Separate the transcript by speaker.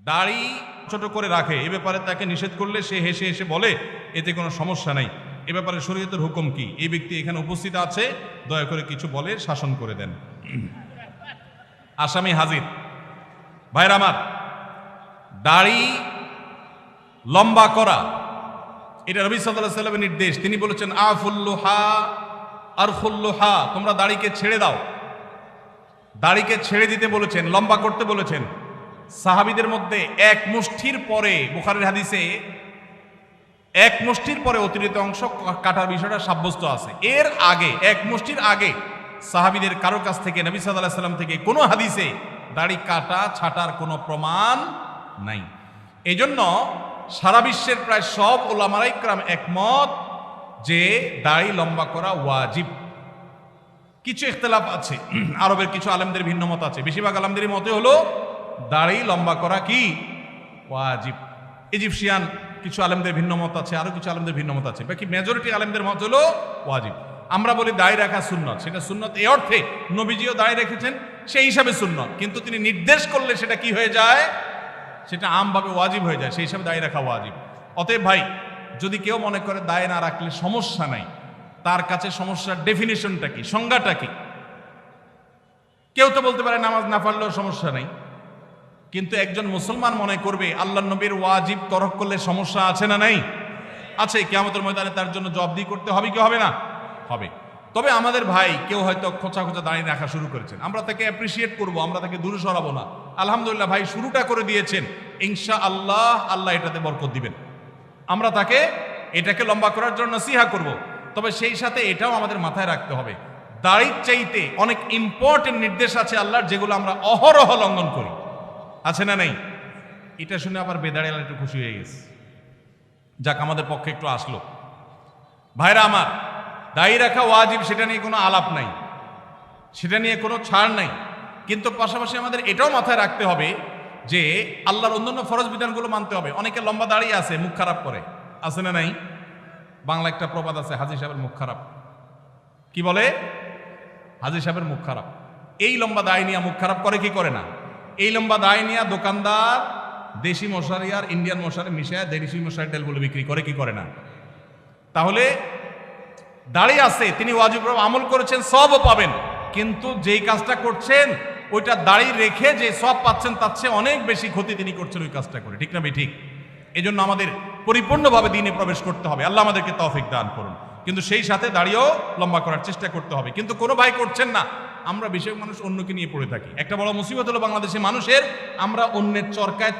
Speaker 1: দাড়ি ছোট করে রাখে, এ ব্যাপারে তাকে নিষেধ করলে সে হেসে হেসে বলে এতে কোনো সমস্যা নাই, এ ব্যাপারে শরীয়তের হুকুম কি? এই ব্যক্তি এখানে উপস্থিত আছে, দয়া করে কিছু বলে শাসন করে দেন। আসামি হাজির। ভাইরা আমার, দাড়ি লম্বা করা এটা নবী সাল্লাল্লাহু আলাইহি ওয়াসাল্লামের নির্দেশ। তিনি বলেছেন আফুল্লুহা আরফুল্লুহা, তোমরা দাড়িকে ছেড়ে দাও। দাড়িকে ছেড়ে দিতে বলেছেন, লম্বা করতে বলেছেন। সাহাবীদের মধ্যে এক মুষ্টির পরে, বুখারীর হাদিসে এক মুষ্টির পরে অতিরিক্ত অংশ কাটার বিষয়টা সাব্যস্ত আছে। এর আগে এক মুষ্টির আগে সাহাবীদের কারো কাছ থেকে, নবী সাল্লাল্লাহু আলাইহি ওয়াসাল্লাম থেকে কোনো হাদিসে দাড়ি কাটা ছাটার কোনো প্রমাণ নাই। এজন্য সারা বিশ্বের প্রায় সব উলামায়ে ইকরাম একমত যে দাড়ি লম্বা করা ওয়াজিব। কিছু ইখতিলাফ আছে, আরবের কিছু আলেমদের ভিন্ন মত আছে। বেশিরভাগ আলেমদের মতে হলো দাড়ি লম্বা করা কি ওয়াজিব। ইজিপশিয়ান কিছু আলেমদের ভিন্ন মত আছে, আরো কিছু আলেমদের ভিন্ন মত আছে। বাকি মেজরিটি আলেমদের মত হলো ওয়াজিব। আমরা বলি দাড়ি রাখা সুন্নত, সেটা সুন্নত এই অর্থে নবীজিও দাড়ি রেখেছেন, সেই হিসাবে সুন্নত। কিন্তু তিনি নির্দেশ করলে সেটা কি হয়ে যায়? সেটা আমভাবে ওয়াজিব হয়ে যায়, সেই হিসাবে দাড়ি রাখা ওয়াজিব। অতএব ভাই, যদি কেউ মনে করে দাড়ি না রাখলে সমস্যা নাই, তার কাছে সমস্যার ডেফিনিশনটা কি, সংজ্ঞাটা কি? কেউ তো বলতে পারে নামাজ না পড়লেও সমস্যা নাই, কিন্তু একজন মুসলমান মনে করবে আল্লাহর নবীর ওয়াজিব তরক করলে সমস্যা আছে না নাই? আছে। কিয়ামতের ময়দানে তার জন্য জবাবদিহি করতে হবে কি হবে না? হবে। তবে আমাদের ভাই কেউ হয়তো খোঁচা খোঁচা দাঁড়িয়ে রাখা শুরু করেছেন, আমরা তাকে অ্যাপ্রিসিয়েট করব, আমরা তাকে দূরে সরাবো না। আলহামদুলিল্লাহ ভাই শুরুটা করে দিয়েছেন, ইনশাআল্লাহ আল্লাহ এটাতে বরকত দিবেন। আমরা তাকে এটাকে লম্বা করার জন্য নসিহা করব। তবে সেই সাথে এটাও আমাদের মাথায় রাখতে হবে, দাড়ির চাইতে অনেক ইম্পর্টেন্ট নির্দেশ আছে আল্লাহর, যেগুলো আমরা অহরহ লঙ্ঘন করি। আছে না নাই? এটা শুনে আবার বেদাড়ি একটু খুশি হয়ে গেছে, যাক আমাদের পক্ষে একটু আসলো। ভাইরা আমার, দাড়ি রাখা ওয়াজিব, সেটা নিয়ে কোনো আলাপ নাই, সেটা নিয়ে কোনো ছাড় নাই। কিন্তু পাশাপাশি আমাদের এটাও মাথায় রাখতে হবে যে আল্লাহর অন্যান্য ফরজ বিধানগুলো মানতে হবে। অনেকে লম্বা দাড়ি আছে, মুখ খারাপ করে, আছে না নাই? বাংলা একটা প্রবাদ আছে, হাজী সাহেবের মুখ খারাপ। কি বলে? হাজী সাহেবের মুখ খারাপ। এই লম্বা দাড়ি নিয়ে মুখ খারাপ করে কি করে না? এই লম্বা দাড়ি নিয়ে দোকানদার দেশি মশারি আর ইন্ডিয়ান মশারি মিশিয়ে দেশি মশারি তেলগুলো বিক্রি করে কি করে না? তাহলে দাড়ি আছে, তিনি ওয়াজিব আমল করেছেন, সবও পাবেন, কিন্তু যেই কাজটা করছেন ওইটা দাড়ি রেখে যে সব পাচ্ছেন তার চেয়ে অনেক বেশি ক্ষতি তিনি করছেন ওই কাজটা করে। ঠিক না ভাই? ঠিক। এজন্য আমাদের পরিপূর্ণভাবে দ্বীনে প্রবেশ করতে হবে, আল্লাহ আমাদেরকে তৌফিক দান করুন। কিন্তু সেই সাথে দাড়িও লম্বা করার চেষ্টা করতে হবে। কিন্তু কোনো ভাই করছেন না, আমরা বেশিরভাগ মানুষ অন্যকে নিয়ে পড়ে থাকি। একটা বড় মুসিবত হলো বাংলাদেশের মানুষের, আমরা অন্যের চরকায়